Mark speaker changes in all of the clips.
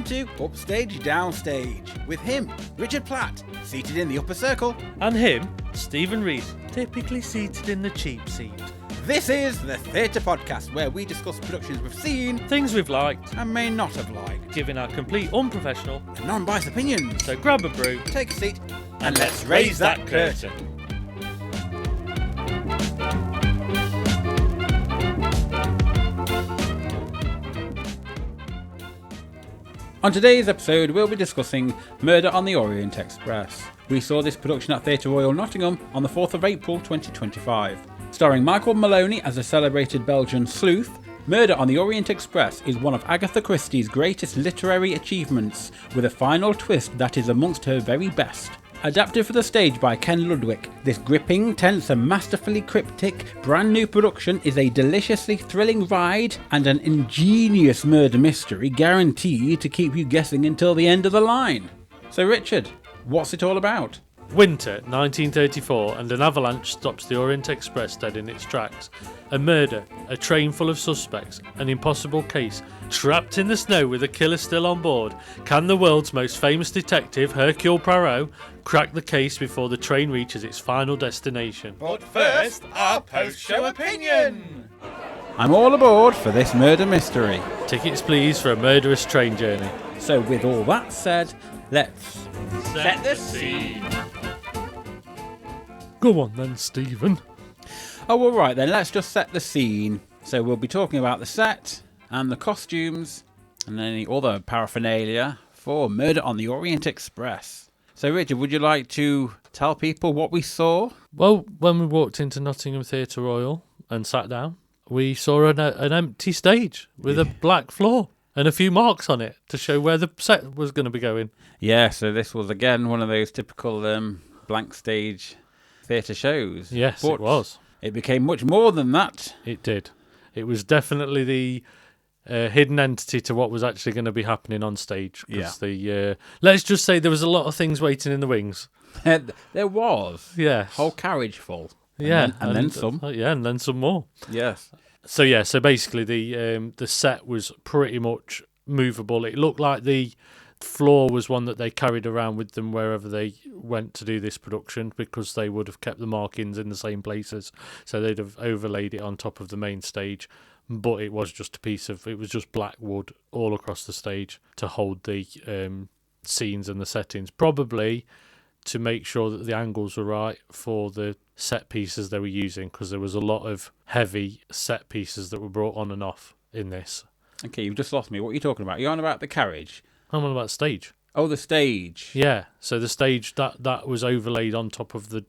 Speaker 1: to Upstage Downstage, with him, Richard Platt, seated in the upper circle.
Speaker 2: And him, Stephen Rees, typically seated in the cheap seat.
Speaker 1: This is the Theatre Podcast, where we discuss productions we've seen,
Speaker 2: Things we've liked,
Speaker 1: and may not have liked,
Speaker 2: giving our complete unprofessional
Speaker 1: and non-biased opinions.
Speaker 2: So grab a brew,
Speaker 1: Take a seat,
Speaker 2: and let's raise that curtain.
Speaker 1: On today's episode, we'll be discussing Murder on the Orient Express. We saw this production at Theatre Royal Nottingham on the 4th of April 2025. Starring Michael Maloney as a celebrated Belgian sleuth, Murder on the Orient Express is one of Agatha Christie's greatest literary achievements, with a final twist that is amongst her very best. Adapted for the stage by Ken Ludwig, this gripping, tense and masterfully cryptic brand new production is a deliciously thrilling ride and an ingenious murder mystery guaranteed to keep you guessing until the end of the line. So Richard, what's it all about?
Speaker 2: Winter 1934, and an avalanche stops the Orient Express dead in its tracks. A murder, a train full of suspects, an impossible case, trapped in the snow with a killer still on board. Can the world's most famous detective, Hercule Poirot, crack the case before the train reaches its final destination?
Speaker 1: But first, our post-show opinion! I'm all aboard for this murder mystery.
Speaker 2: Tickets please for a murderous train journey.
Speaker 1: So with all that said, let's set the scene.
Speaker 2: Go on then, Stephen.
Speaker 1: Oh, all right then, let's just set the scene. So we'll be talking about the set and the costumes and any other paraphernalia for Murder on the Orient Express. So Richard, would you like to tell people what we saw?
Speaker 2: Well, when we walked into Nottingham Theatre Royal and sat down, we saw an empty stage with a black floor and a few marks on it to show where the set was going to be going.
Speaker 1: Yeah, so this was again one of those typical blank stage theatre shows.
Speaker 2: Yes,
Speaker 1: but
Speaker 2: it was.
Speaker 1: It became much more than that.
Speaker 2: It did. It was definitely the hidden entity to what was actually going to be happening on stage.
Speaker 1: Yeah.
Speaker 2: Let's just say there was a lot of things waiting in the wings.
Speaker 1: There was.
Speaker 2: Yes.
Speaker 1: Whole carriage full.
Speaker 2: And
Speaker 1: then some.
Speaker 2: And then some more.
Speaker 1: Yes.
Speaker 2: So basically the set was pretty much movable. It looked like the floor was one that they carried around with them wherever they went to do this production, because they would have kept the markings in the same places, so they'd have overlaid it on top of the main stage, but it was just black wood all across the stage to hold the scenes and the settings, probably to make sure that the angles were right for the set pieces they were using, because there was a lot of heavy set pieces that were brought on and off in this.
Speaker 1: Okay, you've just lost me. What are you talking about? You're on about the carriage?
Speaker 2: I'm on about stage.
Speaker 1: Oh, the stage.
Speaker 2: Yeah, so the stage that was overlaid on top of the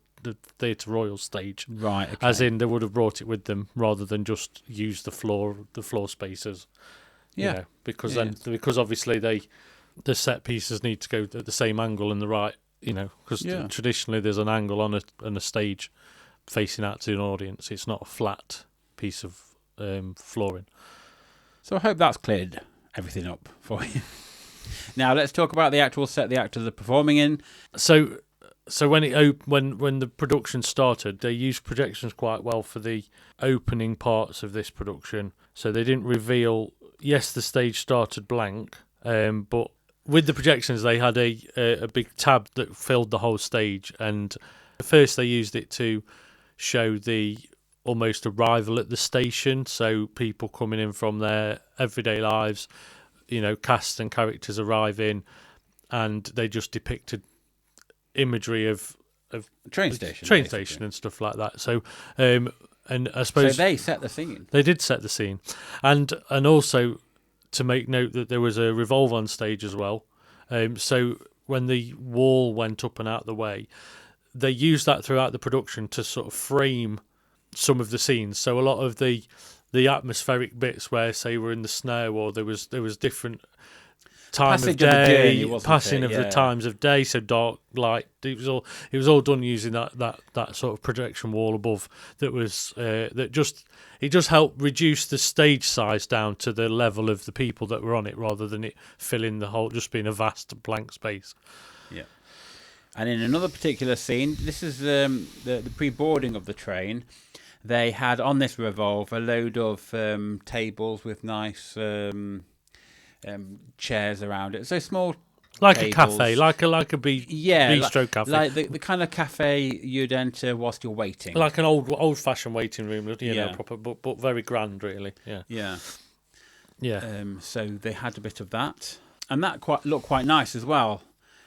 Speaker 2: Theatre Royal stage.
Speaker 1: Right, okay.
Speaker 2: As in, they would have brought it with them rather than just use the floor spaces.
Speaker 1: Yeah.
Speaker 2: Because obviously the set pieces need to go at the same angle and the right, because traditionally there's an angle on a stage facing out to an audience. It's not a flat piece of flooring.
Speaker 1: So I hope that's cleared everything up for you. Now let's talk about the actual set the actors are performing in.
Speaker 2: So when the production started, they used projections quite well for the opening parts of this production. So they didn't reveal. Yes, the stage started blank, but with the projections they had a big tab that filled the whole stage. And at first they used it to show the almost arrival at the station. So people coming in from their everyday lives. Cast and characters arriving, and they just depicted imagery of
Speaker 1: train station
Speaker 2: and stuff like that. So, and I suppose
Speaker 1: they set the scene.
Speaker 2: They did set the scene, and also to make note that there was a revolve on stage as well. So when the wall went up and out the way, they used that throughout the production to sort of frame some of the scenes. So a lot of the atmospheric bits where, say, we're in the snow, or there was different time of day, passing of the times of day, so dark, light. It was all done using that sort of projection wall above. That was it just helped reduce the stage size down to the level of the people that were on it, rather than it filling the whole, just being a vast blank space.
Speaker 1: Yeah. And in another particular scene, this is the pre-boarding of the train. They had on this revolve a load of tables with nice chairs around it. So small,
Speaker 2: like
Speaker 1: tables.
Speaker 2: a cafe, like a bistro cafe,
Speaker 1: like the kind of cafe you'd enter whilst you're waiting,
Speaker 2: like an old fashioned waiting room,
Speaker 1: Yeah.
Speaker 2: proper, but very grand, really.
Speaker 1: yeah.
Speaker 2: Yeah.
Speaker 1: So they had a bit of that, and that looked quite nice as well,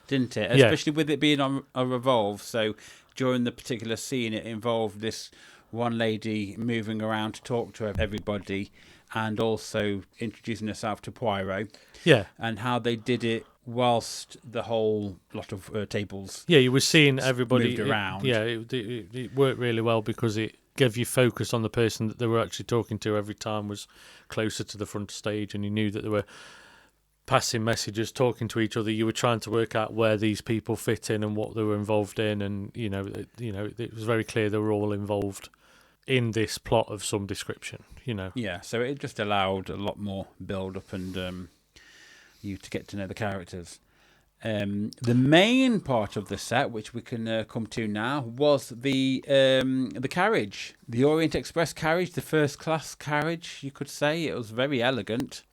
Speaker 1: didn't it?
Speaker 2: Yeah.
Speaker 1: Especially with it being on a revolve. So during the particular scene, it involved this one lady moving around to talk to everybody, and also introducing herself to Poirot.
Speaker 2: Yeah.
Speaker 1: And how they did it whilst the whole lot of tables.
Speaker 2: Yeah, you were seeing everybody
Speaker 1: moved around.
Speaker 2: It worked really well because it gave you focus on the person that they were actually talking to every time was closer to the front stage, and you knew that they were passing messages, talking to each other. You were trying to work out where these people fit in and what they were involved in, and it was very clear they were all involved in this plot of some description.
Speaker 1: Yeah, so it just allowed a lot more build up and you to get to know the characters. The main part of the set, which we can come to now, was the carriage, the Orient Express carriage, the first class carriage. You could say it was very elegant,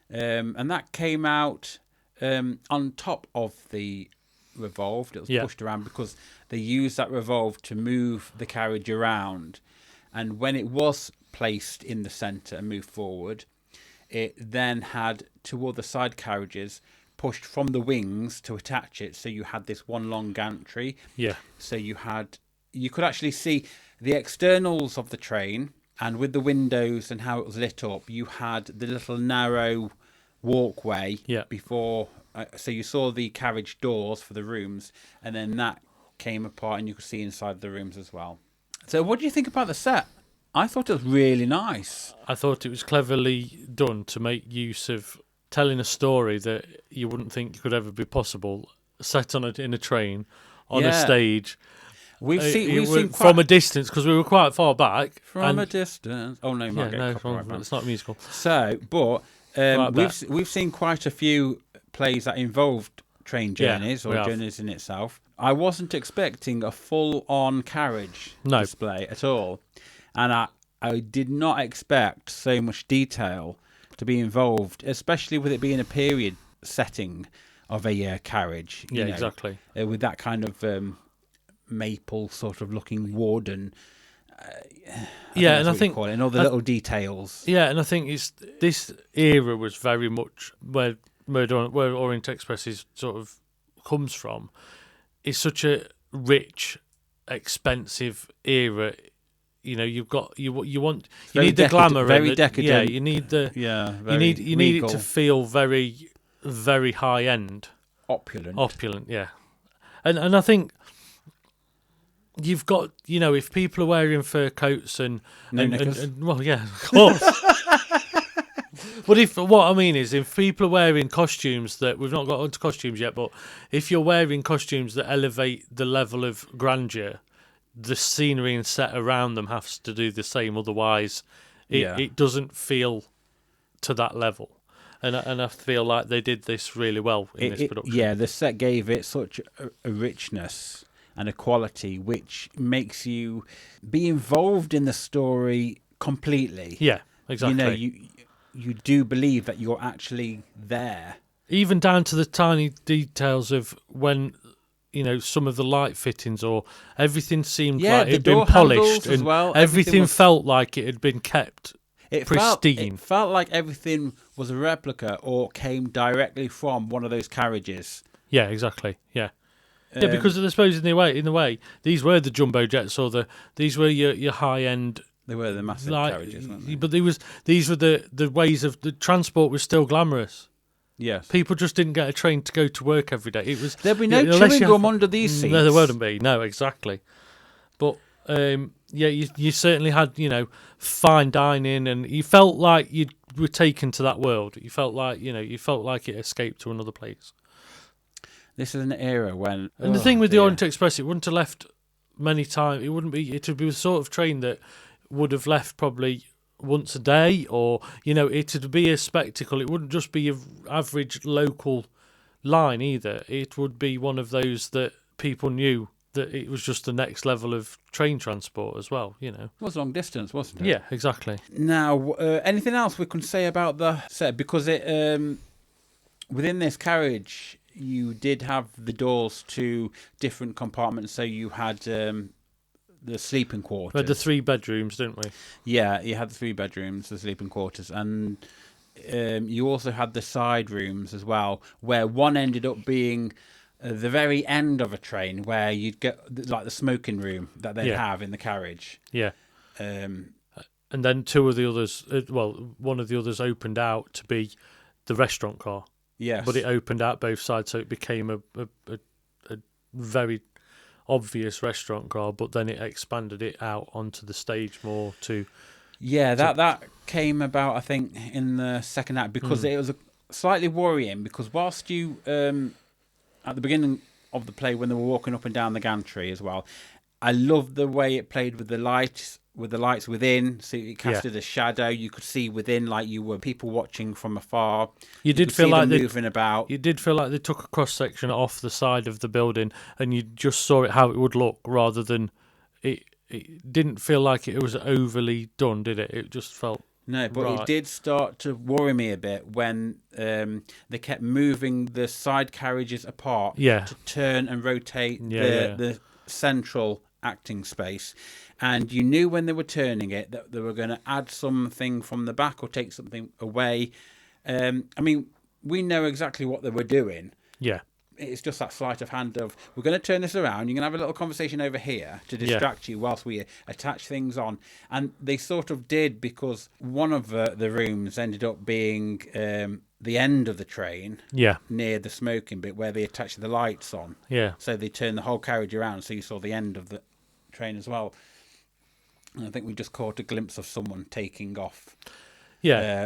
Speaker 1: and that came out on top of the revolve. It was pushed around because they used that revolve to move the carriage around, and when it was placed in the centre and moved forward, it then had two other side carriages pushed from the wings to attach it, so you had this one long gantry.
Speaker 2: Yeah.
Speaker 1: So you could actually see the externals of the train, and with the windows and how it was lit up, you had the little narrow walkway before. So you saw the carriage doors for the rooms, and then that came apart, and you could see inside the rooms as well. So what do you think about the set? I thought it was really nice.
Speaker 2: I thought it was cleverly done to make use of telling a story that you wouldn't think could ever be possible, set in a train, on a stage.
Speaker 1: We've seen
Speaker 2: from a distance, because we were quite far back.
Speaker 1: From a distance. Oh no,
Speaker 2: it's not a musical.
Speaker 1: So, but we've seen quite a few plays that involved train journeys or journeys in itself. I wasn't expecting a full-on carriage display at all, and I did not expect so much detail to be involved, especially with it being a period setting of a carriage.
Speaker 2: Yeah, exactly.
Speaker 1: With that kind of maple sort of looking wood and I think and all the little details.
Speaker 2: Yeah, and I think this era was very much where Orient Express is sort of comes from. It's such a rich, expensive era. You need the glamour,
Speaker 1: very decadent.
Speaker 2: Yeah, you need you need it to feel very, very high end, opulent. Yeah, and I think you've got if people are wearing fur coats and well, yeah, of course. But what I mean is, if people are wearing costumes that we've not got onto costumes yet, but if you're wearing costumes that elevate the level of grandeur, the scenery and set around them has to do the same. Otherwise, it doesn't feel to that level. And I feel like they did this really well in this production.
Speaker 1: Yeah, the set gave it such a richness and a quality which makes you be involved in the story completely.
Speaker 2: Yeah, exactly.
Speaker 1: You do believe that you're actually there.
Speaker 2: Even down to the tiny details of when some of the light fittings or everything seemed like it had been polished and everything felt like it had been kept pristine.
Speaker 1: It felt like everything was a replica or came directly from one of those carriages.
Speaker 2: Yeah, exactly. Yeah. Yeah, because I suppose in the way, these were the jumbo jets or these were your high end.
Speaker 1: They were the massive carriages, weren't they?
Speaker 2: But these were the ways of the transport was still glamorous.
Speaker 1: Yes.
Speaker 2: People just didn't get a train to go to work every day.
Speaker 1: There'd be no chewing gum under these seats.
Speaker 2: No, there wouldn't be. No, exactly. But you certainly had fine dining, and you felt like you were taken to that world. You felt like it escaped to another place.
Speaker 1: This is an era when,
Speaker 2: and the thing with the Orient Express, it wouldn't have left many times. It would be the sort of train that would have left probably once a day, or it would be a spectacle. It wouldn't just be your average local line either. It would be one of those that people knew that it was just the next level of train transport as well.
Speaker 1: It was long distance, wasn't it?
Speaker 2: Yeah, exactly.
Speaker 1: Now, anything else we can say about the set? Because it within this carriage, you did have the doors to different compartments. So you had the sleeping quarters.
Speaker 2: We had the 3 bedrooms, didn't we?
Speaker 1: Yeah, you had the 3 bedrooms, the sleeping quarters, and you also had the side rooms as well, where one ended up being the very end of a train, where you'd get like the smoking room that they'd have in the carriage.
Speaker 2: Yeah. And then 2 of the others, one of the others opened out to be the restaurant car.
Speaker 1: Yes.
Speaker 2: But it opened out both sides, so it became a very obvious restaurant car, but then it expanded it out onto the stage more to...
Speaker 1: Yeah, that came about, I think, in the second act, because it was slightly worrying, because whilst you, at the beginning of the play, when they were walking up and down the gantry as well, I loved the way it played with the lights within, so it casted a shadow. You could see within, like you were people watching from afar.
Speaker 2: You did feel like
Speaker 1: they moving about.
Speaker 2: You did feel like they took a cross section off the side of the building, and you just saw it how it would look, rather than it. It didn't feel like it was overly done, did it? It just felt
Speaker 1: no, but
Speaker 2: right.
Speaker 1: It did start to worry me a bit when they kept moving the side carriages apart to turn and rotate the central acting space. And you knew when they were turning it that they were going to add something from the back or take something away. I mean, we know exactly what they were doing.
Speaker 2: Yeah.
Speaker 1: It's just that sleight of hand of, we're going to turn this around, you're going to have a little conversation over here to distract you whilst we attach things on. And they sort of did, because one of the rooms ended up being the end of the train, near the smoking bit where they attached the lights on.
Speaker 2: Yeah.
Speaker 1: So they turned the whole carriage around, so you saw the end of the train as well. And I think we just caught a glimpse of someone taking off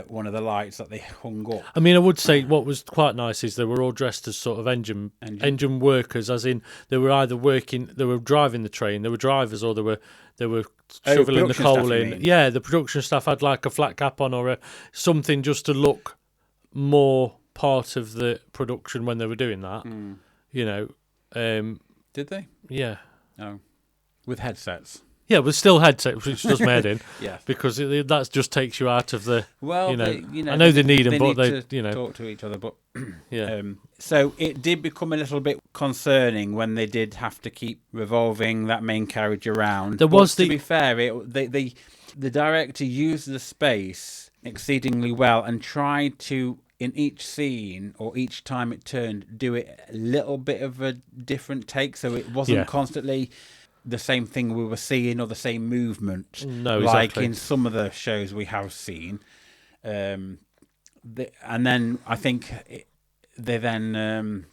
Speaker 1: one of the lights that they hung up.
Speaker 2: I mean, I would say what was quite nice is they were all dressed as sort of engine workers, as in they were either they were driving the train, they were drivers, or they were shoveling the coal in. Yeah, the production staff had like a flat cap on or something just to look more part of the production when they were doing that.
Speaker 1: Did they?
Speaker 2: Yeah.
Speaker 1: Oh, with headsets.
Speaker 2: Yeah, but still headset, which does my head in.
Speaker 1: Yeah,
Speaker 2: because that just takes you out of the.
Speaker 1: Well,
Speaker 2: I know they need them, but they
Speaker 1: talk to each other. But
Speaker 2: yeah.
Speaker 1: So it did become a little bit concerning when they did have to keep revolving that main carriage around.
Speaker 2: To be
Speaker 1: fair, the director used the space exceedingly well and tried to, in each scene or each time it turned, do it a little bit of a different take, so it wasn't constantly the same thing we were seeing or the same movement.
Speaker 2: No,
Speaker 1: like
Speaker 2: exactly.
Speaker 1: in some of the shows we have seen. And then I think they then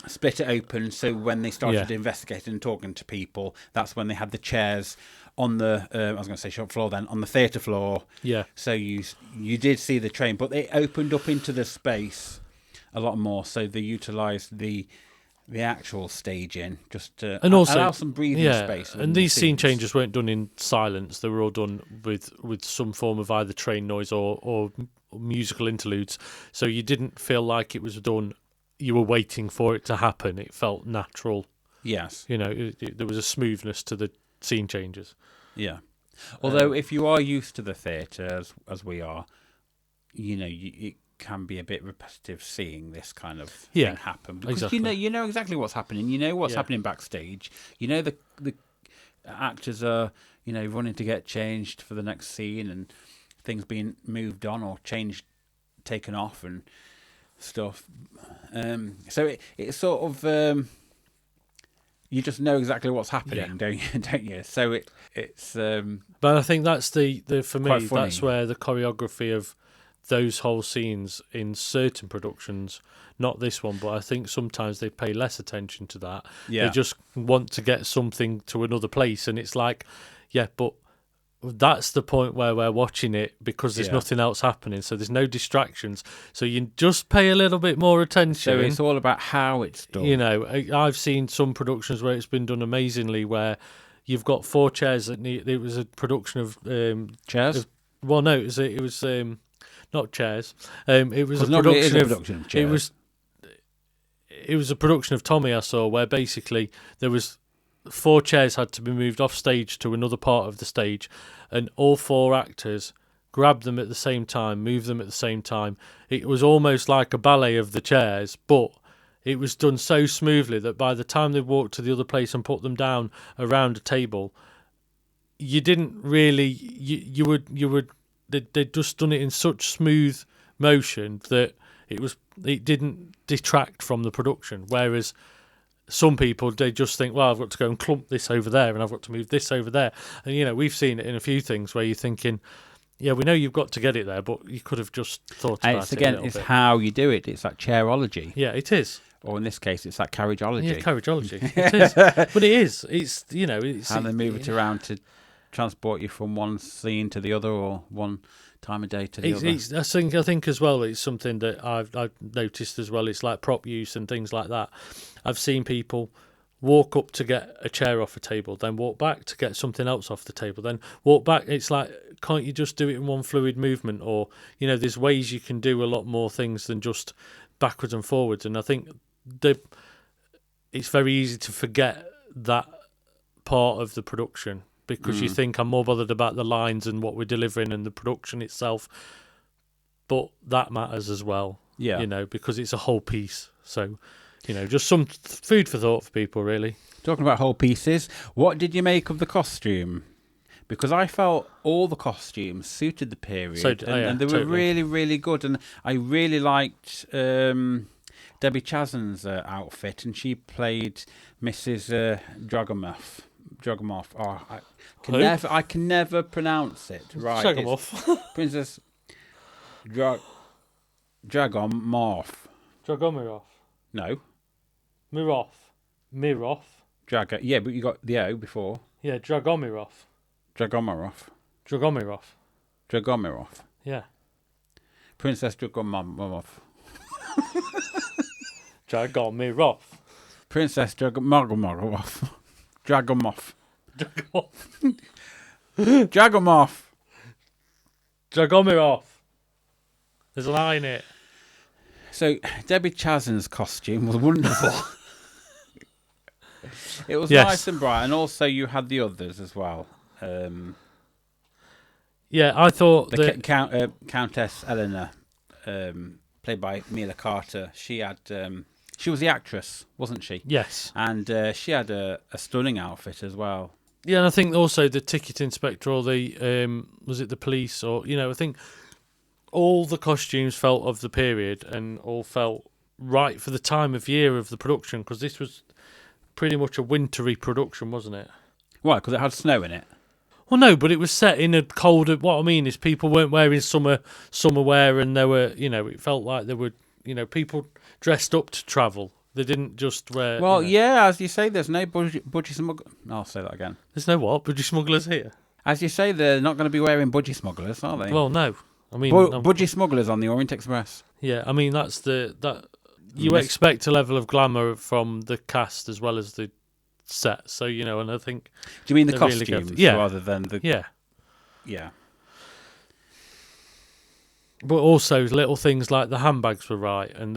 Speaker 1: split it open, so when they started investigating and talking to people, that's when they had the chairs on the I was going to say shop floor then, on the theatre floor. Yeah. So you did see the train, but they opened up into the space a lot more, so they utilised the actual staging just to allow some breathing space.
Speaker 2: And these scene changes weren't done in silence; they were all done with some form of either train noise or musical interludes. So you didn't feel like it was done. You were waiting for it to happen. It felt natural.
Speaker 1: Yes,
Speaker 2: there was a smoothness to the scene changes.
Speaker 1: Yeah. Although if you are used to the theatre as we are, it can be a bit repetitive seeing this kind of thing happen, because you know exactly what's happening. You know what's happening backstage. The actors are running to get changed for the next scene, and things being moved on or changed, taken off and stuff. So it's sort of you just know exactly what's happening, don't you? So it's.
Speaker 2: But I think that's the for me
Speaker 1: quite funny.
Speaker 2: That's where the choreography of those whole scenes in certain productions, not this one, but I think sometimes they pay less attention to that.
Speaker 1: Yeah.
Speaker 2: They just want to get something to another place, and it's like, but that's the point where we're watching it because there's nothing else happening, so there's no distractions. So you just pay a little bit more attention.
Speaker 1: So it's all about how it's done.
Speaker 2: I've seen some productions where it's been done amazingly, where you've got 4 chairs that need. It was a production of
Speaker 1: chairs.
Speaker 2: It was not chairs. It was a
Speaker 1: production
Speaker 2: of chairs. It was a production of Tommy I saw where basically there was 4 chairs had to be moved off stage to another part of the stage, and all 4 actors grabbed them at the same time, moved them at the same time. It was almost like a ballet of the chairs, but it was done so smoothly that by the time they walked to the other place and put them down around a table, you didn't really, you would they'd just done it in such smooth motion that it didn't detract from the production. Whereas some people, they just think, well, I've got to go and clump this over there and I've got to move this over there. And, we've seen it in a few things where you're thinking, yeah, we know you've got to get it there, but you could have just thought about
Speaker 1: it's, again,
Speaker 2: it a little
Speaker 1: it's
Speaker 2: bit.
Speaker 1: how you do it. It's that chairology.
Speaker 2: Yeah, it is.
Speaker 1: Or in this case, it's that carriageology.
Speaker 2: Yeah, carriageology. It is. But it is. It's
Speaker 1: how they move it around to transport you from one scene to the other, or one time of day to the other.
Speaker 2: I think as well, it's something that I've noticed as well. It's like prop use and things like that. I've seen people walk up to get a chair off a table, then walk back to get something else off the table, then walk back. It's like, can't you just do it in one fluid movement? Or, there's ways you can do a lot more things than just backwards and forwards. And I think it's very easy to forget that part of the production, because you think I'm more bothered about the lines and what we're delivering and the production itself, but that matters as well. Because it's a whole piece. So, just some food for thought for people, really.
Speaker 1: Talking about whole pieces, what did you make of the costume? Because I felt all the costumes suited the period, and they were really, really good. And I really liked Debbie Chazan's outfit, and she played Mrs. Dragomoff. Oh, I can never pronounce it right.
Speaker 2: Dragomoff.
Speaker 1: Princess Dragomoff.
Speaker 2: Dragomirov.
Speaker 1: No.
Speaker 2: Miroff.
Speaker 1: Yeah, but you got the O before.
Speaker 2: Yeah, Dragomirov. Yeah.
Speaker 1: Princess Dragomirov.
Speaker 2: Dragomirov.
Speaker 1: Princess Dragomirov. Dragomoff.
Speaker 2: Dragomirov. There's a lie in it.
Speaker 1: So Debbie Chazan's costume was wonderful. It was
Speaker 2: Yes.
Speaker 1: nice and bright, and also you had the others as well.
Speaker 2: Yeah, I thought
Speaker 1: the Countess Eleanor, played by Mila Carter. She had she was the actress, wasn't she?
Speaker 2: Yes.
Speaker 1: And she had a stunning outfit as well.
Speaker 2: Yeah, and I think also the ticket inspector, or the was it the police, or I think all the costumes felt of the period and all felt right for the time of year of the production, because this was pretty much a wintry production, wasn't it?
Speaker 1: Why? Because it had snow in it.
Speaker 2: Well, no, but it was set in a colder. What I mean is, people weren't wearing summer wear, and there were, it felt like there were, people dressed up to travel. They didn't just wear.
Speaker 1: Well, yeah, as you say, there's no budgie smugglers. I'll say that again.
Speaker 2: There's no what? Budgie smugglers here?
Speaker 1: As you say, they're not going to be wearing budgie smugglers, are they?
Speaker 2: Well, no. I mean,
Speaker 1: budgie smugglers on the Orient Express.
Speaker 2: Yeah, I mean that you expect a level of glamour from the cast as well as the set. So and I think.
Speaker 1: Do you mean the
Speaker 2: costumes
Speaker 1: rather than the?
Speaker 2: Yeah. But also little things like the handbags were right, and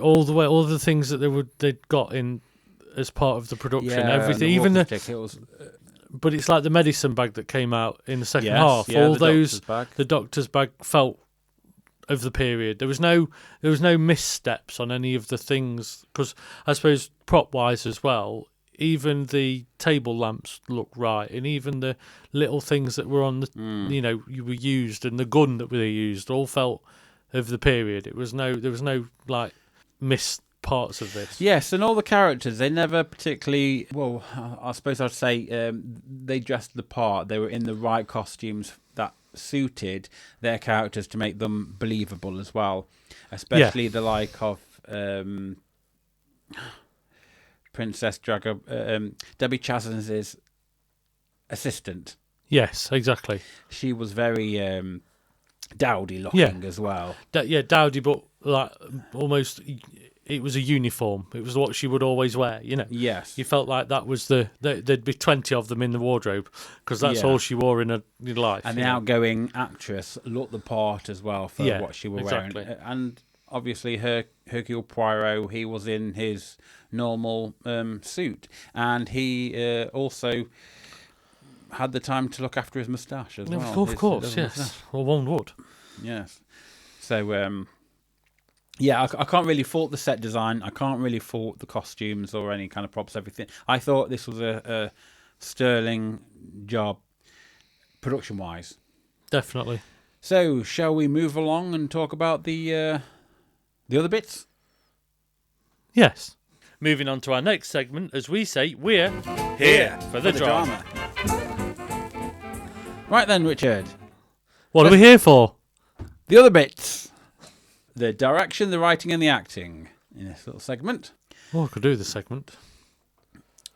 Speaker 2: all the things that they'd got in as part of the production, everything, even but it's like the medicine bag that came out in the second half.
Speaker 1: Yeah,
Speaker 2: all
Speaker 1: the
Speaker 2: doctor's bag felt of the period. There was no missteps on any of the things, because I suppose prop wise as well. Even the table lamps looked right, and even the little things that were on the, you were used, and the gun that they used all felt of the period. There was no like missed parts of this.
Speaker 1: Yes, and all the characters, they never particularly. Well, I suppose I'd say they dressed the part. They were in the right costumes that suited their characters to make them believable as well. Especially the like of. Princess Debbie Chazan's assistant.
Speaker 2: Yes, exactly.
Speaker 1: She was very dowdy looking as well.
Speaker 2: Dowdy, but like almost, it was a uniform. It was what she would always wear.
Speaker 1: Yes.
Speaker 2: You felt like that was there'd be 20 of them in the wardrobe, because that's all she wore in her life.
Speaker 1: And the outgoing actress looked the part as well for what she was wearing. And obviously Hercule Poirot, he was in his normal suit, and he also had the time to look after his moustache as well.
Speaker 2: Of course, yes.
Speaker 1: Moustache.
Speaker 2: Well, one would.
Speaker 1: Yes. So, yeah, I can't really fault the set design. I can't really fault the costumes or any kind of props, everything. I thought this was a sterling job, production-wise.
Speaker 2: Definitely.
Speaker 1: So, shall we move along and talk about the other bits?
Speaker 2: Yes. Moving on to our next segment, as we say, we're
Speaker 1: Here
Speaker 2: for the drama.
Speaker 1: Right then, Richard.
Speaker 2: What are we here for?
Speaker 1: The other bits. The direction, the writing, and the acting in this little segment.
Speaker 2: Oh, I could do the segment.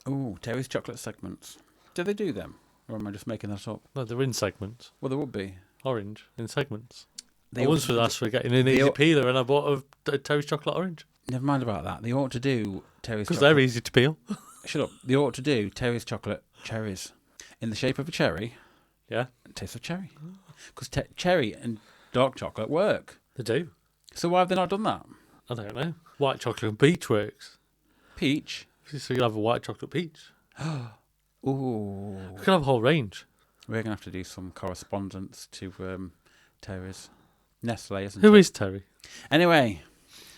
Speaker 1: Oh, Terry's chocolate segments. Do they do them? Or am I just making that up?
Speaker 2: No, they're in segments.
Speaker 1: Well, there would be.
Speaker 2: Orange in segments.
Speaker 1: They
Speaker 2: I once was asked for getting an easy peeler, and I bought a Terry's chocolate orange.
Speaker 1: Never mind about that. They ought to do Terry's chocolate.
Speaker 2: Because they're easy to peel.
Speaker 1: Shut up. They ought to do Terry's chocolate cherries. In the shape of a cherry.
Speaker 2: Yeah.
Speaker 1: Taste of cherry. Because cherry and dark chocolate work.
Speaker 2: They do.
Speaker 1: So why have they not done that?
Speaker 2: I don't know. White chocolate and peach works.
Speaker 1: Peach?
Speaker 2: So you'll have a white chocolate peach.
Speaker 1: Ooh.
Speaker 2: We could have a whole range.
Speaker 1: We're going to have to do some correspondence to Terry's. Nestle, isn't it?
Speaker 2: Who is Terry?
Speaker 1: Anyway.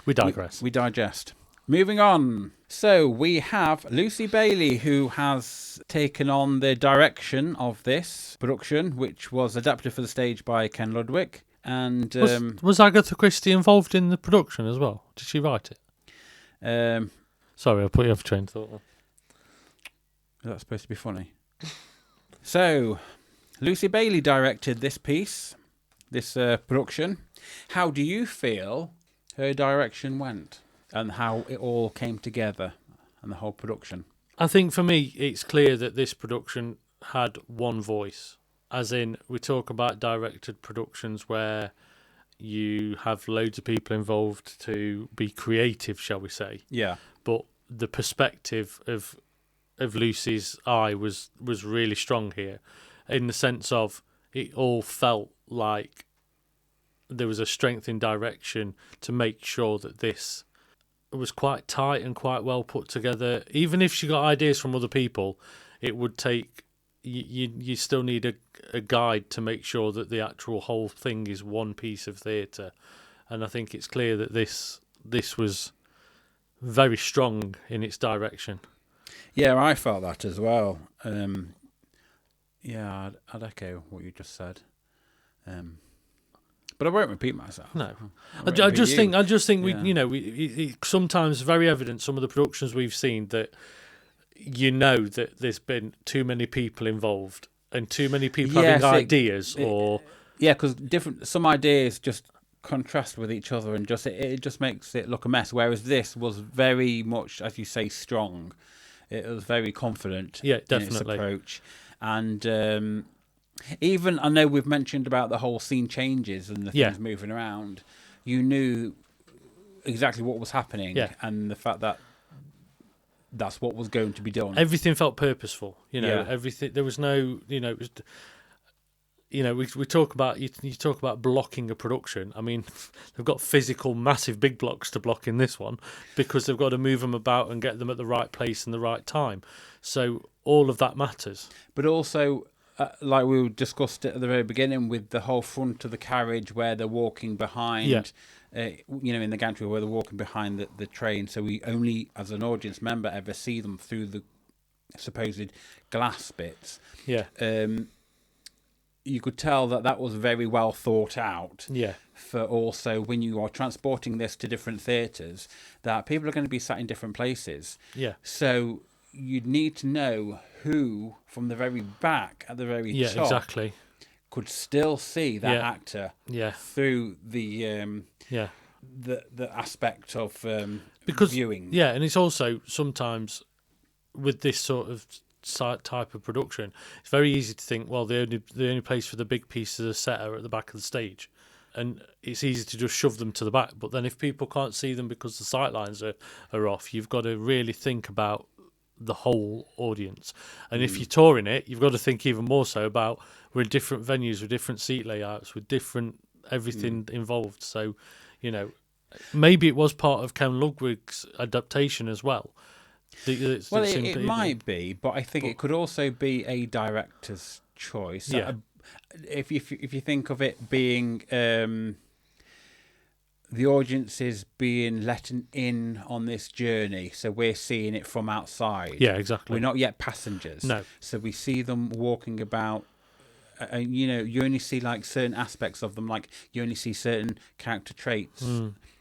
Speaker 2: We digress.
Speaker 1: We digest. Moving on. So we have Lucy Bailey, who has taken on the direction of this production, which was adapted for the stage by Ken Ludwig. And
Speaker 2: was Agatha Christie involved in the production as well? Did she write it? Sorry, I put you off train of thought.
Speaker 1: Is that supposed to be funny? So, Lucy Bailey directed this piece, this production. How do you feel her direction went and how it all came together and the whole production?
Speaker 2: I think for me, it's clear that this production had one voice. As in, we talk about directed productions where you have loads of people involved to be creative, shall we say.
Speaker 1: Yeah.
Speaker 2: But the perspective of Lucy's eye was really strong here, in the sense of it all felt like there was a strength in direction to make sure that this was quite tight and quite well put together. Even if she got ideas from other people, it would take... You still need a guide to make sure that the actual whole thing is one piece of theatre, and I think it's clear that this was very strong in its direction.
Speaker 1: Yeah, I felt that as well. Yeah, I'd echo what you just said, but I won't repeat myself.
Speaker 2: No, I just think it's sometimes very evident, some of the productions we've seen, that you know that there's been too many people involved and too many people having ideas,
Speaker 1: because some ideas just contrast with each other and it just makes it look a mess. Whereas this was very much, as you say, strong. It was very confident.
Speaker 2: Yeah,
Speaker 1: in its
Speaker 2: definitely.
Speaker 1: approach, and even I know we've mentioned about the whole scene changes and the things moving around. You knew exactly what was happening, and the fact that that's what was going to be done.
Speaker 2: Everything felt purposeful, everything. There was no, it was, we talk about, you talk about blocking a production. I mean, they've got physical, massive, big blocks to block in this one because they've got to move them about and get them at the right place and the right time. So all of that matters.
Speaker 1: But also, like we discussed at the very beginning, with the whole front of the carriage where they're walking behind, in the gantry where they're walking behind the train. So we only, as an audience member, ever see them through the supposed glass bits.
Speaker 2: Yeah.
Speaker 1: You could tell that was very well thought out.
Speaker 2: Yeah.
Speaker 1: For also, when you are transporting this to different theatres, that people are going to be sat in different places.
Speaker 2: Yeah.
Speaker 1: So you'd need to know who, from the very back at the very top,
Speaker 2: exactly,
Speaker 1: could still see that actor through the the aspect of viewing.
Speaker 2: Yeah, and it's also sometimes with this sort of type of production, it's very easy to think, well, the only place for the big pieces of set are at the back of the stage, and it's easy to just shove them to the back. But then if people can't see them because the sight lines are off, you've got to really think about the whole audience. And if you're touring it, you've got to think even more so about, we're in different venues with different seat layouts with different everything involved. So, maybe it was part of Ken Ludwig's adaptation as well.
Speaker 1: It might be, but I think it could also be a director's choice.
Speaker 2: Yeah.
Speaker 1: If you think of it being the audience is being let in on this journey, so we're seeing it from outside.
Speaker 2: Yeah, exactly.
Speaker 1: We're not yet passengers.
Speaker 2: No.
Speaker 1: So we see them walking about. You only see like certain aspects of them, like you only see certain character traits.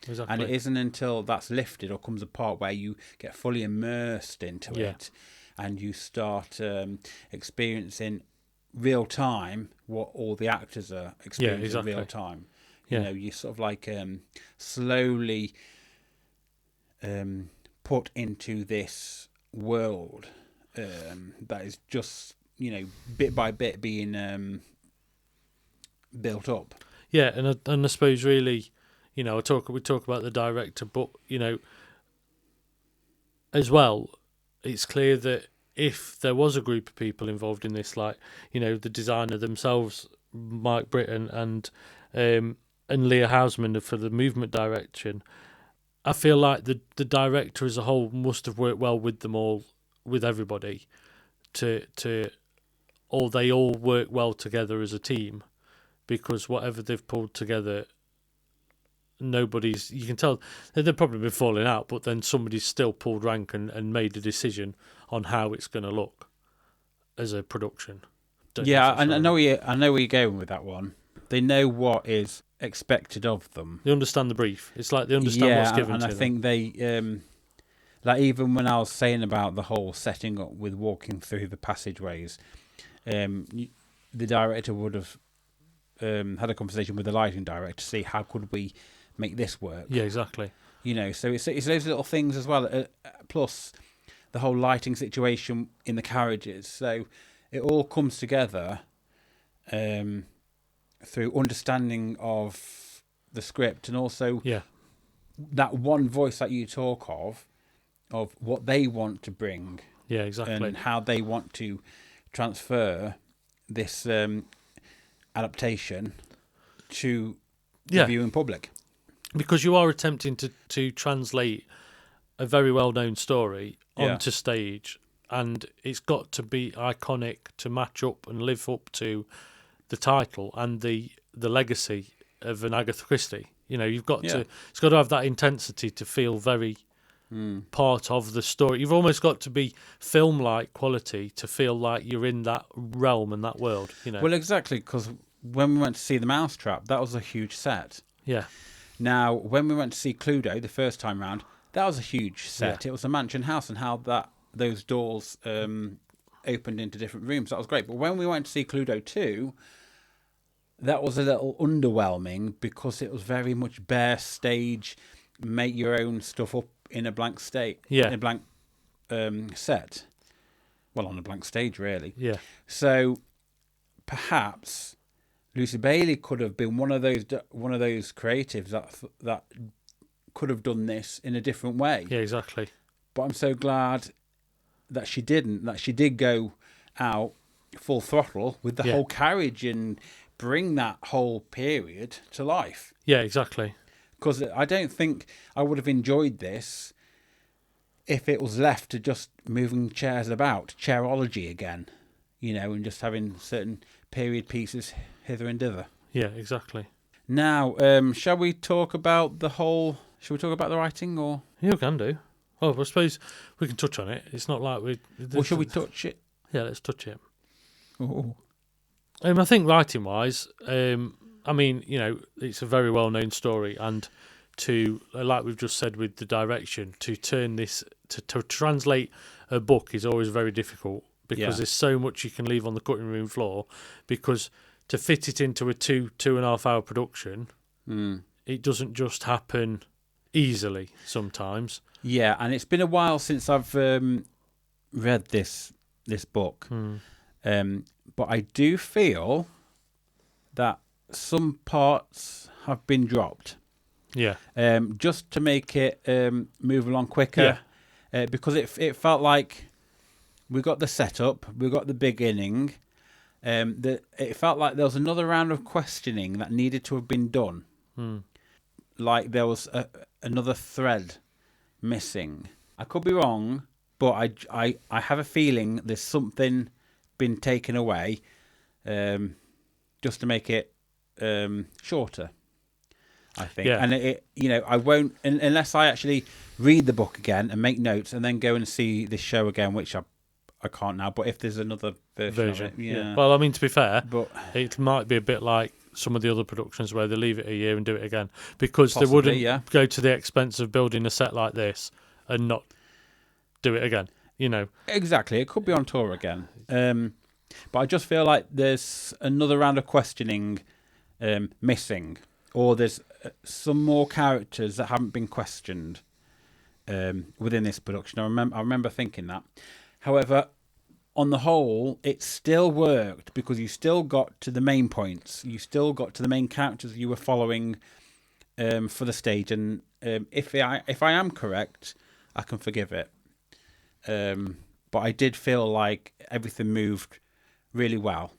Speaker 2: Exactly.
Speaker 1: And it isn't until that's lifted or comes apart where you get fully immersed into it, and you start experiencing real time what all the actors are experiencing in real time. You know, you sort of like slowly put into this world that is just, bit by bit being built up.
Speaker 2: Yeah, and I suppose really, we talk about the director, but as well, it's clear that if there was a group of people involved in this, like the designer themselves, Mike Britton and Leah Hausman for the movement direction, I feel like the director as a whole must have worked well with them all, with everybody, or they all work well together as a team, because whatever they've pulled together, you can tell they've probably been falling out, but then somebody's still pulled rank and made a decision on how it's going to look as a production.
Speaker 1: I know where you're going with that one. They know what is expected of them.
Speaker 2: They understand the brief. It's like they understand what's given to them.
Speaker 1: I think they, like even when I was saying about the whole setting up with walking through the passageways, the director would have had a conversation with the lighting director to see how could we make this work.
Speaker 2: Yeah, exactly.
Speaker 1: So it's those little things as well. Plus the whole lighting situation in the carriages. So it all comes together through understanding of the script, and also that one voice that you talk of what they want to bring.
Speaker 2: Yeah, exactly.
Speaker 1: And how they want to transfer this adaptation to the viewing public.
Speaker 2: Because you are attempting to translate a very well-known story onto stage, and it's got to be iconic to match up and live up to the title and the legacy of an Agatha Christie. You've got to, it's got to have that intensity to feel very part of the story. You've almost got to be film-like quality to feel like you're in that realm and that world.
Speaker 1: Well, exactly, because when we went to see The Mousetrap, that was a huge set.
Speaker 2: Yeah.
Speaker 1: Now, when we went to see Cluedo the first time round, that was a huge set. It was a mansion house, and how those doors opened into different rooms. That was great. But when we went to see Cluedo 2, that was a little underwhelming because it was very much bare stage, make your own stuff up in a blank state, in a blank set. Well, on a blank stage, really.
Speaker 2: Yeah.
Speaker 1: So perhaps Lucy Bailey could have been one of those creatives that could have done this in a different way.
Speaker 2: Yeah, exactly.
Speaker 1: But I'm so glad that she didn't. That she did go out full throttle with the whole carriage and bring that whole period to life.
Speaker 2: Yeah, exactly.
Speaker 1: Because I don't think I would have enjoyed this if it was left to just moving chairs about, chairology again, and just having certain period pieces hither and thither.
Speaker 2: Yeah, exactly.
Speaker 1: Now, shall we talk about the writing, or?
Speaker 2: Yeah, we can do. Oh, I suppose we can touch on it. It's not like we...
Speaker 1: Well, shall we touch it?
Speaker 2: Yeah, let's touch it.
Speaker 1: Oh.
Speaker 2: I think writing-wise, it's a very well-known story, and to, like we've just said with the direction, to turn this, to translate a book is always very difficult, because there's so much you can leave on the cutting room floor, because to fit it into a 2.5 hour production, it doesn't just happen easily sometimes.
Speaker 1: Yeah, and it's been a while since I've read this book, but I do feel that some parts have been dropped.
Speaker 2: Yeah.
Speaker 1: Just to make it move along quicker, because it felt like we got the setup, we got the beginning. It felt like there was another round of questioning that needed to have been done. like there was another thread missing. I could be wrong, but I have a feeling there's something been taken away, just to make it shorter. I think,
Speaker 2: Yeah.
Speaker 1: and I won't unless I actually read the book again and make notes, and then go and see this show again, which I can't now. But if there's another version. Of it, yeah.
Speaker 2: Well, I mean, to be fair,
Speaker 1: but
Speaker 2: it might be a bit like some of the other productions where they leave it a year and do it again, because
Speaker 1: Possibly,
Speaker 2: they wouldn't
Speaker 1: yeah.
Speaker 2: go to the expense of building a set like this and not do it again.
Speaker 1: Exactly, it could be on tour again. But I just feel like there's another round of questioning missing, or there's some more characters that haven't been questioned within this production. I remember thinking that. However, on the whole, it still worked because you still got to the main points. You still got to the main characters you were following for the stage. And if I am correct, I can forgive it. But I did feel like everything moved really well.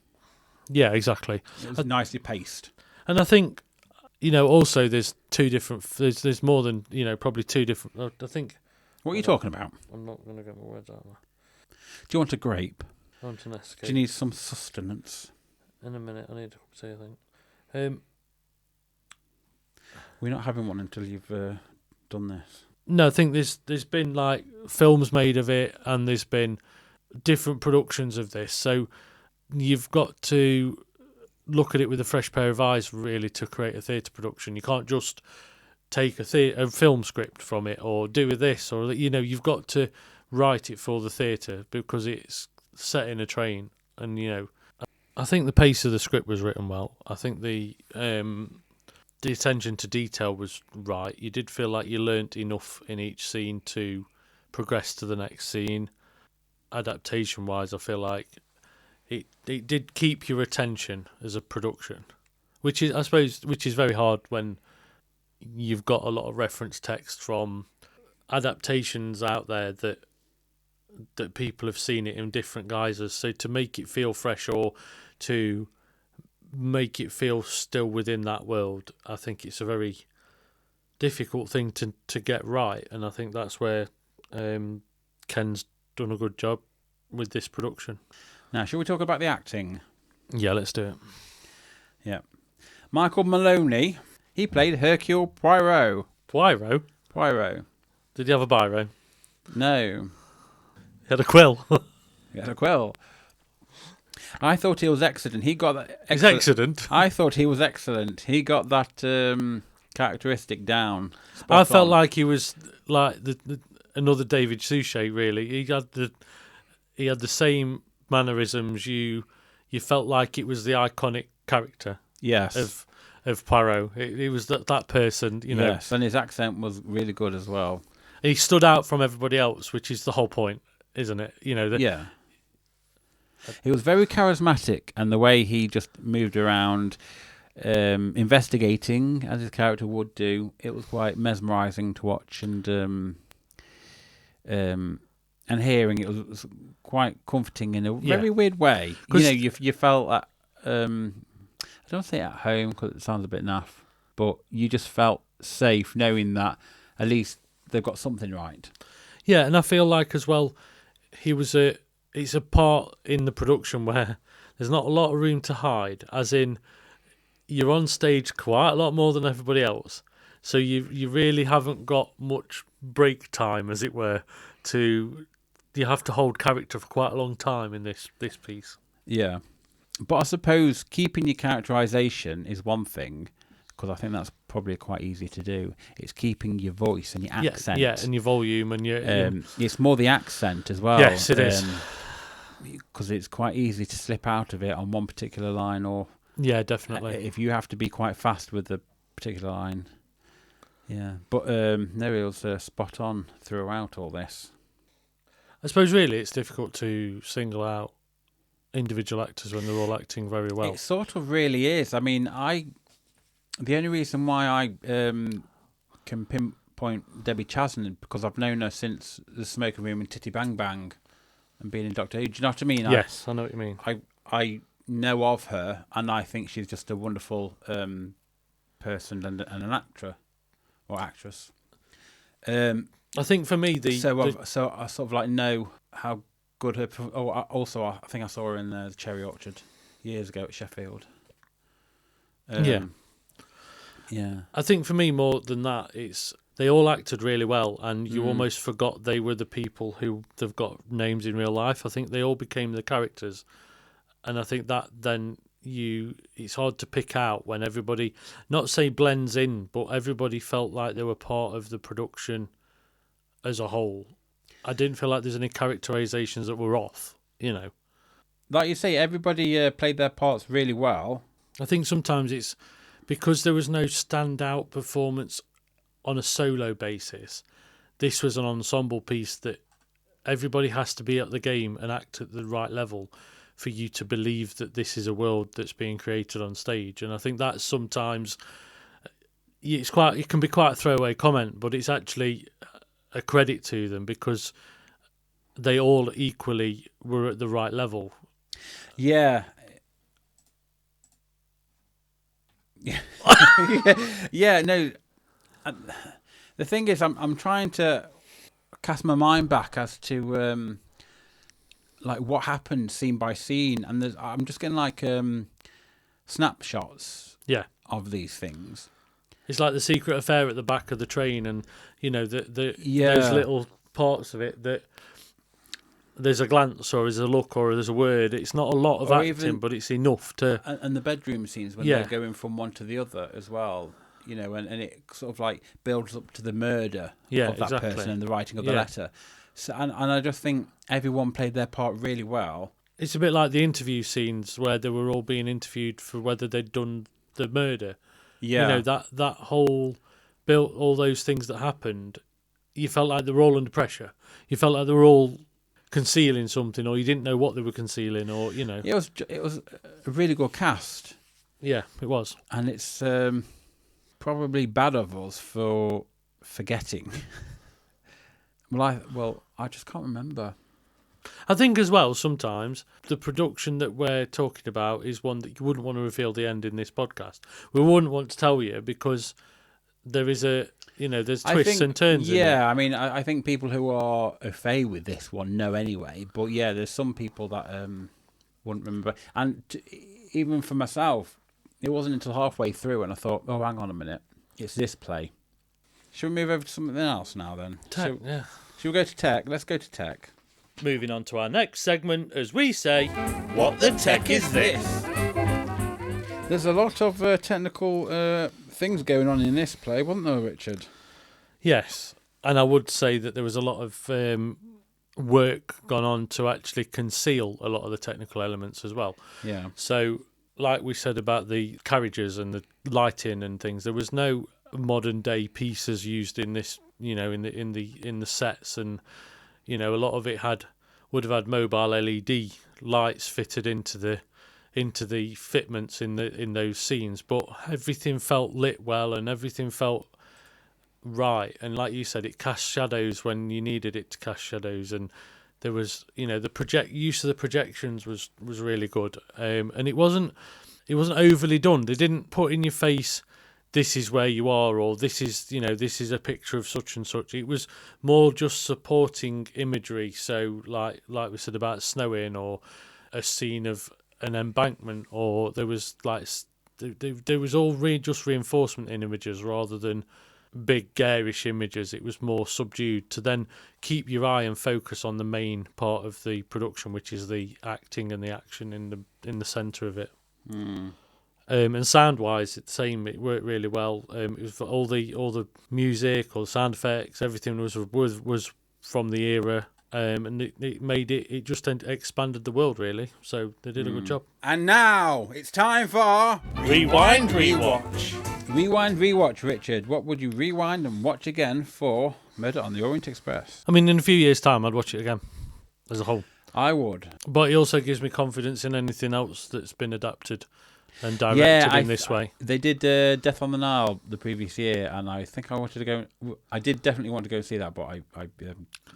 Speaker 2: Yeah, exactly.
Speaker 1: It was nicely paced.
Speaker 2: And I think, also there's two different. There's more than probably two different. I think.
Speaker 1: What are you talking about?
Speaker 2: I'm not going to get my words out there.
Speaker 1: Do you want a grape?
Speaker 2: I want an escape.
Speaker 1: Do you need some sustenance?
Speaker 2: In a minute, I need a cup of tea, I think.
Speaker 1: We're not having one until you've done this.
Speaker 2: No, I think there's been like films made of it, and there's been different productions of this. So you've got to look at it with a fresh pair of eyes, really, to create a theatre production. You can't just take a film script from it, or do this, or you've got to write it for the theatre because it's set in a train. And I think the pace of the script was written well. I think the attention to detail was right. You did feel like you learnt enough in each scene to progress to the next scene. Adaptation wise, I feel like it did keep your attention as a production, which is very hard when you've got a lot of reference text from adaptations out there that people have seen it in different guises. So to make it feel fresh, or to make it feel still within that world, I think it's a very difficult thing to get right. And I think that's where Ken's done a good job with this production.
Speaker 1: Now, shall we talk about the acting?
Speaker 2: Yeah, let's do it.
Speaker 1: Yeah. Michael Maloney, he played Hercule Poirot.
Speaker 2: Poirot? Did he have a biro?
Speaker 1: No.
Speaker 2: He had a quill.
Speaker 1: He had a quill. I thought he was excellent. He got that.
Speaker 2: He's excellent.
Speaker 1: I thought he was excellent. He got that characteristic down.
Speaker 2: I felt like he was like another David Suchet. Really, he had the same mannerisms. You felt like it was the iconic character.
Speaker 1: Yes.
Speaker 2: Of Poirot. It was that person.
Speaker 1: Yes, and his accent was really good as well.
Speaker 2: He stood out from everybody else, which is the whole point, isn't it?
Speaker 1: Yeah. He was very charismatic, and the way he just moved around, investigating as his character would do, it was quite mesmerising to watch, and hearing it was quite comforting in a very weird way. You felt that I don't say at home because it sounds a bit naff, but you just felt safe knowing that at least they've got something right.
Speaker 2: Yeah, and I feel like as well, it's a part in the production where there's not a lot of room to hide, as in you're on stage quite a lot more than everybody else. So you really haven't got much break time, as it were, you have to hold character for quite a long time in this piece. Yeah.
Speaker 1: But I suppose keeping your characterisation is one thing, because I think that's probably quite easy to do. It's keeping your voice and your accent.
Speaker 2: Yeah, and your volume and your...
Speaker 1: It's more the accent as well.
Speaker 2: Yes, it is.
Speaker 1: Because it's quite easy to slip out of it on one particular line, or...
Speaker 2: Yeah, definitely.
Speaker 1: If you have to be quite fast with the particular line. Yeah, but no, it was spot on throughout all this.
Speaker 2: I suppose really it's difficult to single out individual actors when they're all acting very well.
Speaker 1: It sort of really is. I mean, the only reason why I can pinpoint Debbie Chasnon, because I've known her since The Smoking Room and Titty Bang Bang and being in Doctor Who. Do you know what I mean?
Speaker 2: Yes, I know what you mean.
Speaker 1: I know of her, and I think she's just a wonderful person and an actor. or actress.
Speaker 2: I think for me,
Speaker 1: so I sort of like know how good her. Also, I think I saw her in the Cherry Orchard years ago at Sheffield.
Speaker 2: Yeah. I think for me, more than that, it's they all acted really well, and you almost forgot they were the people who they've got names in real life. I think they all became the characters, and I think that then it's hard to pick out when everybody, not say blends in, but everybody felt like they were part of the production as a whole. I didn't feel like there's any characterizations that were off,
Speaker 1: Like you say, everybody played their parts really well.
Speaker 2: I think sometimes it's because there was no standout performance on a solo basis. This was an ensemble piece that everybody has to be at the game and act at the right level for you to believe that this is a world that's being created on stage. And I think that sometimes it can be quite a throwaway comment, but it's actually a credit to them because they all equally were at the right level.
Speaker 1: Yeah. Yeah, no. The thing is, I'm trying to cast my mind back as to like what happened scene by scene, and I'm just getting like snapshots of these things.
Speaker 2: It's like the secret affair at the back of the train, and those little parts of it that there's a glance or there's a look or there's a word. It's not a lot of acting, but it's enough to.
Speaker 1: And the bedroom scenes when they're going from one to the other as well, and it sort of like builds up to the murder of that person and the writing of the letter. So, and I just think everyone played their part really well.
Speaker 2: It's a bit like the interview scenes where they were all being interviewed for whether they'd done the murder.
Speaker 1: Yeah,
Speaker 2: that whole built all those things that happened. You felt like they were all under pressure. You felt like they were all concealing something, or you didn't know what they were concealing, or
Speaker 1: It was a really good cast.
Speaker 2: Yeah, it was,
Speaker 1: and it's probably bad of us for forgetting. I just can't remember.
Speaker 2: I think as well, sometimes the production that we're talking about is one that you wouldn't want to reveal the end in this podcast. We wouldn't want to tell you because there is there's twists and turns.
Speaker 1: Yeah, I mean, I think people who are au fait with this one know anyway. But yeah, there's some people that wouldn't remember. And even for myself, it wasn't until halfway through and I thought, oh, hang on a minute, it's this play. Should we move over to something else now then?
Speaker 2: Tech,
Speaker 1: Should we go to tech? Let's go to tech.
Speaker 2: Moving on to our next segment, as we say, what the tech is this?
Speaker 1: There's a lot of technical things going on in this play, wasn't there, Richard?
Speaker 2: Yes, and I would say that there was a lot of work gone on to actually conceal a lot of the technical elements as well.
Speaker 1: Yeah.
Speaker 2: So, like we said about the carriages and the lighting and things, there was no modern day pieces used in this, in the sets, and a lot of it would have had mobile LED lights fitted into the fitments in those scenes, but everything felt lit well and everything felt right. And like you said, it cast shadows when you needed it to cast shadows, and there was the use of the projections was really good, and it wasn't overly done. They didn't put in your face, this is where you are, or this is a picture of such and such. It was more just supporting imagery. So like we said about snowing, or a scene of an embankment, or there was there was all just reinforcement in images rather than big garish images. It was more subdued to then keep your eye and focus on the main part of the production, which is the acting and the action in the centre of it. And sound wise, it's the same. It worked really well. It was all the music, all the sound effects, everything was from the era. And it made it just expanded the world really. So they did a good job.
Speaker 1: And now it's time for
Speaker 2: Rewind Rewatch.
Speaker 1: Rewind Rewatch, Richard. What would you rewind and watch again for Murder on the Orient Express?
Speaker 2: I mean, in a few years' time, I'd watch it again as a whole.
Speaker 1: I would.
Speaker 2: But it also gives me confidence in anything else that's been adapted and directed in this way.
Speaker 1: They did Death on the Nile the previous year, and I think I wanted to go. I did definitely want to go see that, but I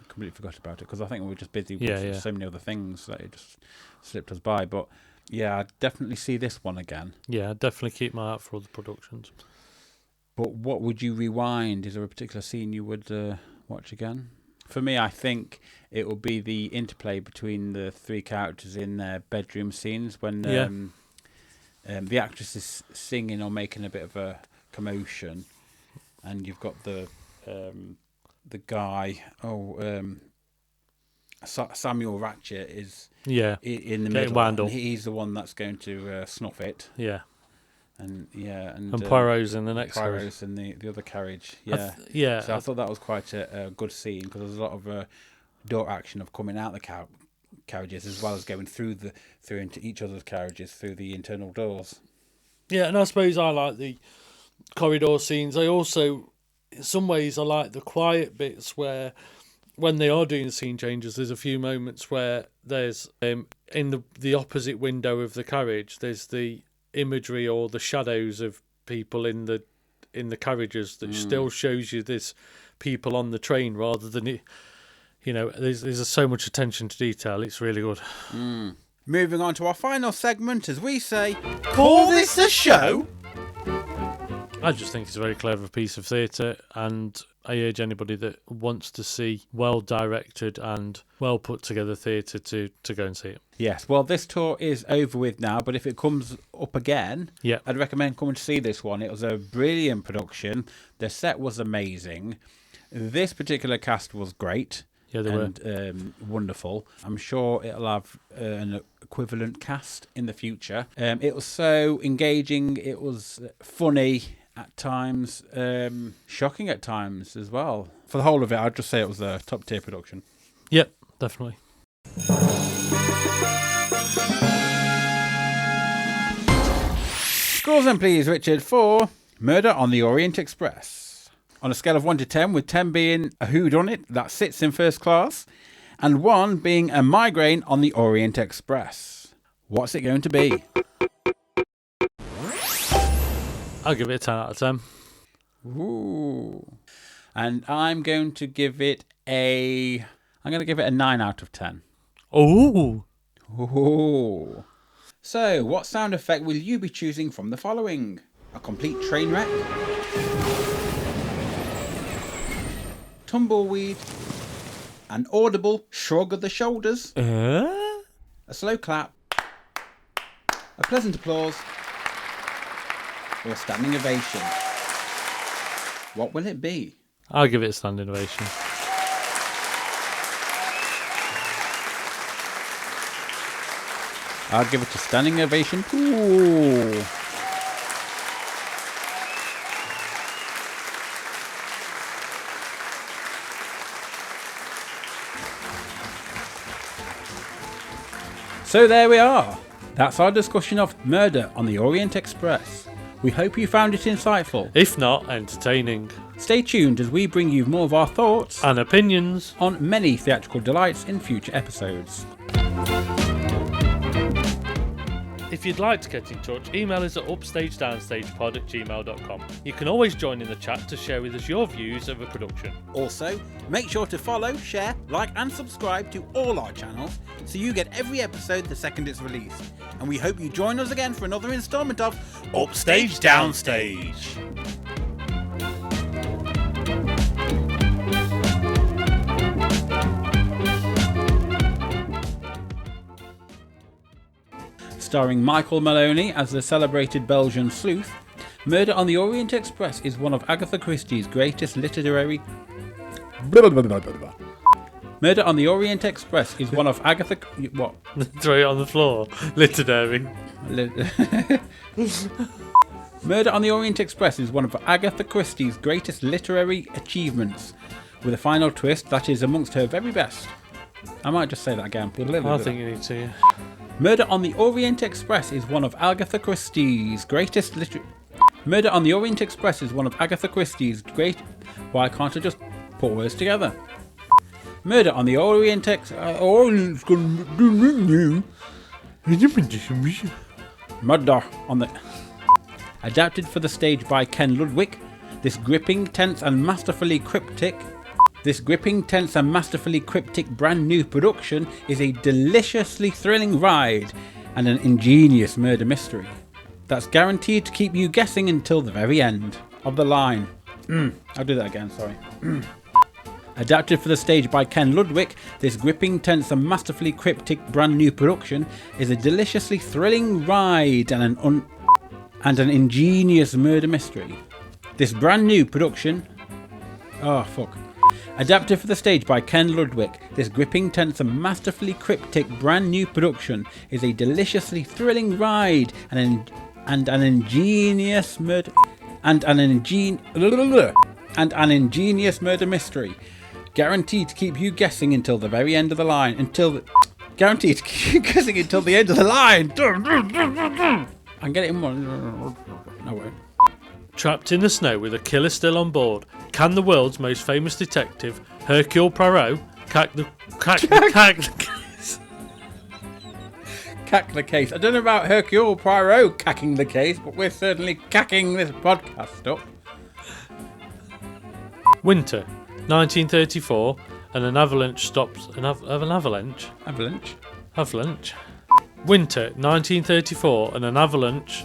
Speaker 1: completely forgot about it because I think we were just busy with so many other things that it just slipped us by. But yeah, I'd definitely see this one again.
Speaker 2: Yeah, I'd definitely keep my eye out for other productions.
Speaker 1: But what would you rewind? Is there a particular scene you would watch again? For me, I think it will be the interplay between the three characters in their bedroom scenes when the actress is singing or making a bit of a commotion, and you've got the guy. Samuel Ratchet is in the middle. And he's the one that's going to snuff it.
Speaker 2: Yeah.
Speaker 1: And
Speaker 2: Poirot's in the next carriage.
Speaker 1: Poirot's in the other carriage. So I thought that was quite a good scene because there's a lot of door action of coming out the carriages as well as going through into each other's carriages through the internal doors.
Speaker 2: Yeah, and I suppose I like the corridor scenes. I also, in some ways, I like the quiet bits where, when they are doing scene changes, there's a few moments where there's in the opposite window of the carriage, there's the imagery or the shadows of people in the carriages that still shows you this people on the train rather than there's so much attention to detail. It's really good.
Speaker 1: Moving on to our final segment, as we say, call this a show.
Speaker 2: I just think it's a very clever piece of theatre, and I urge anybody that wants to see well-directed and well-put-together theatre to go and see it.
Speaker 1: Yes, well, this tour is over with now, but if it comes up again, I'd recommend coming to see this one. It was a brilliant production. The set was amazing. This particular cast was great.
Speaker 2: Yeah, they were.
Speaker 1: Wonderful. I'm sure it'll have an equivalent cast in the future. It was so engaging. It was funny at times, shocking at times as well. For the whole of it, I'd just say it was a top-tier production.
Speaker 2: Yep, definitely.
Speaker 1: Scores then, please, Richard, for Murder on the Orient Express. On a scale of 1 to 10, with 10 being a whodunit that sits in first class, and 1 being a migraine on the Orient Express. What's it going to be?
Speaker 2: I'll give it a 10 out of 10.
Speaker 1: Ooh. And I'm going to give it a 9 out of 10.
Speaker 2: Ooh.
Speaker 1: Ooh. So, what sound effect will you be choosing from the following? A complete train wreck? Tumbleweed? An audible shrug of the shoulders? A slow clap? A pleasant applause? Or a standing ovation? What will it be?
Speaker 2: I'll give it a standing ovation.
Speaker 1: I'll give it a standing ovation. Ooh. So there we are. That's our discussion of Murder on the Orient Express. We hope you found it insightful.
Speaker 2: If not, entertaining.
Speaker 1: Stay tuned as we bring you more of our thoughts
Speaker 2: and opinions
Speaker 1: on many theatrical delights in future episodes.
Speaker 2: If you'd like to get in touch, email us at upstagedownsstagepod@gmail.com. You can always join in the chat to share with us your views of a production.
Speaker 1: Also, make sure to follow, share, like and subscribe to all our channels so you get every episode the second it's released. And we hope you join us again for another instalment of Upstage Downstage. Starring Michael Maloney as the celebrated Belgian sleuth, Murder on the Orient Express is one of Agatha Christie's greatest literary... Murder on the Orient Express is one of Agatha... What?
Speaker 2: Throw it on the floor. Literary.
Speaker 1: Murder on the Orient Express is one of Agatha Christie's greatest literary achievements, with a final twist that is amongst her very best. I might just say that again.
Speaker 2: I think you need to, yeah.
Speaker 1: Murder on the Orient Express is one of Agatha Christie's greatest Murder on the Orient Express is one of Agatha Christie's great... Why can't I just put words together? Murder on the Orient Express... Murder on the... Adapted for the stage by Ken Ludwig, this gripping, tense and masterfully cryptic brand new production is a deliciously thrilling ride and an ingenious murder mystery that's guaranteed to keep you guessing until the very end. of the line. I'll do that again, sorry. Adapted for the stage by Ken Ludwig, this gripping, tense and masterfully cryptic brand new production is a deliciously thrilling ride and an ingenious murder mystery. This brand new production... Adapted for the stage by Ken Ludwig, this gripping, tense and masterfully cryptic brand new production is a deliciously thrilling ride and an ingenious murder... And an ingenious murder mystery. Guaranteed to keep you guessing until the very end of the line. Guaranteed to keep you guessing until the end of the line. I'm getting one. No way.
Speaker 2: Trapped in the snow with a killer still on board, can the world's most famous detective, Hercule Poirot, crack the case?
Speaker 1: Cack the case. I don't know about Hercule Poirot cacking the case, but we're certainly cacking this podcast up.
Speaker 2: Winter, 1934, and an avalanche stops. An avalanche?
Speaker 1: Avalanche.
Speaker 2: Winter, 1934, and an avalanche.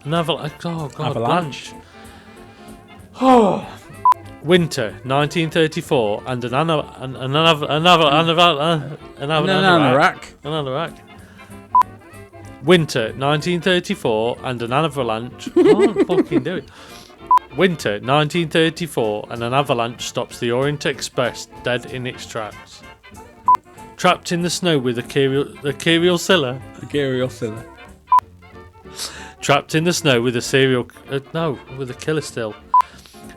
Speaker 1: Avalanche.
Speaker 2: Winter, 1934, and an anorak. Winter, 1934, and an avalanche. I can't fucking do it. Winter, 1934, and an avalanche stops the Orient Express dead in its tracks. Trapped in the snow with a Kirill Silla. Trapped in the snow with a killer still.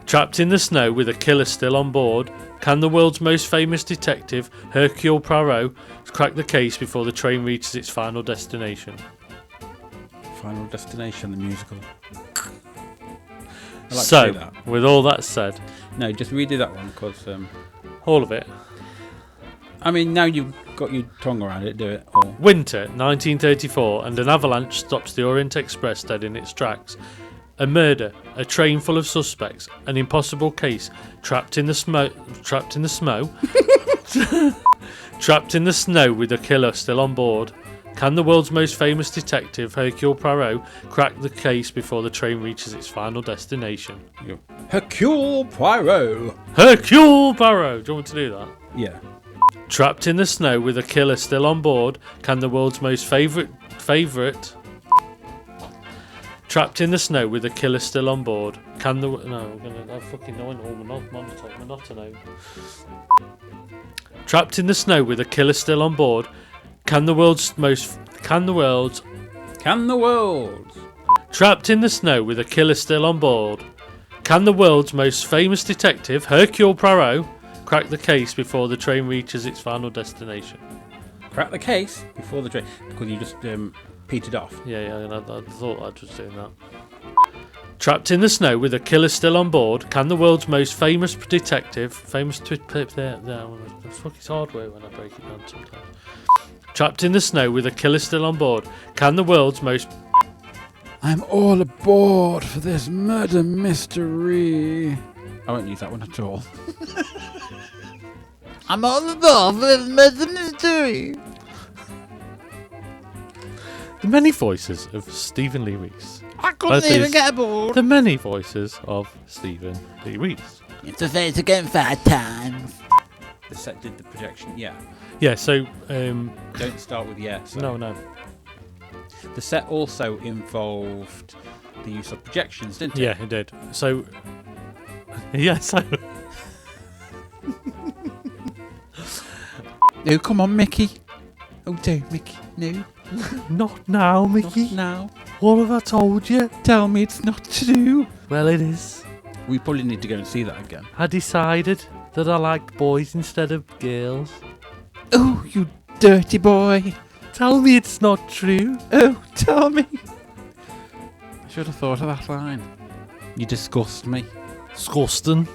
Speaker 2: Trapped in the snow with a killer still on board, can the world's most famous detective, Hercule Poirot, crack the case before the train reaches its final destination?
Speaker 1: Final Destination, the musical.
Speaker 2: So, with all that said...
Speaker 1: No, just redo that one, because...
Speaker 2: all of it.
Speaker 1: I mean, now you've got your tongue around it, do it. Or...
Speaker 2: Winter, 1934, and an avalanche stops the Orient Express dead in its tracks. A murder, a train full of suspects, an impossible case, trapped in the snow with a killer still on board. Can the world's most famous detective, Hercule Poirot, crack the case before the train reaches its final destination?
Speaker 1: Hercule Poirot!
Speaker 2: Hercule Poirot! Do you want me to do that?
Speaker 1: Yeah.
Speaker 2: Trapped in the snow with a killer still on board, can the world's most favourite... Trapped in the snow with a killer still on board, can the... No, I fucking know monotone. Trapped in the snow with a killer still on board, Can the world's... Trapped in the snow with a killer still on board, can the world's most famous detective, Hercule Poirot, crack the case before the train reaches its final destination?
Speaker 1: Crack the case before the train... Because you just petered off.
Speaker 2: Yeah, I thought I was doing that. Trapped in the snow with a killer still on board, can the world's most famous detective... It's hard work when I break it down sometimes. Trapped in the snow with a killer still on board, can the world's most...
Speaker 1: I'm all aboard for this murder mystery. I won't use that one at all. I'm all aboard for this murder mystery.
Speaker 2: The many voices of Stephen Lee Rees.
Speaker 1: I couldn't even get aboard.
Speaker 2: The many voices of Stephen Lee Rees.
Speaker 1: It's a face again 5 times. The set did the projection, yeah.
Speaker 2: Yeah, so...
Speaker 1: Don't start with yes. So.
Speaker 2: No.
Speaker 1: The set also involved the use of projections, didn't it?
Speaker 2: Yeah, it did. So... Yeah, so...
Speaker 1: Oh, come on, Mickey. Oh, don't, Mickey. No.
Speaker 2: Not now, Mickey.
Speaker 1: Not now.
Speaker 2: What have I told you?
Speaker 1: Tell me it's not true.
Speaker 2: Well, it is.
Speaker 1: We probably need to go and see that again.
Speaker 2: I decided that I like boys instead of girls.
Speaker 1: Oh, you dirty boy.
Speaker 2: Tell me it's not true.
Speaker 1: Oh, tell me. I should have thought of that line. You disgust me.
Speaker 2: Disgusting.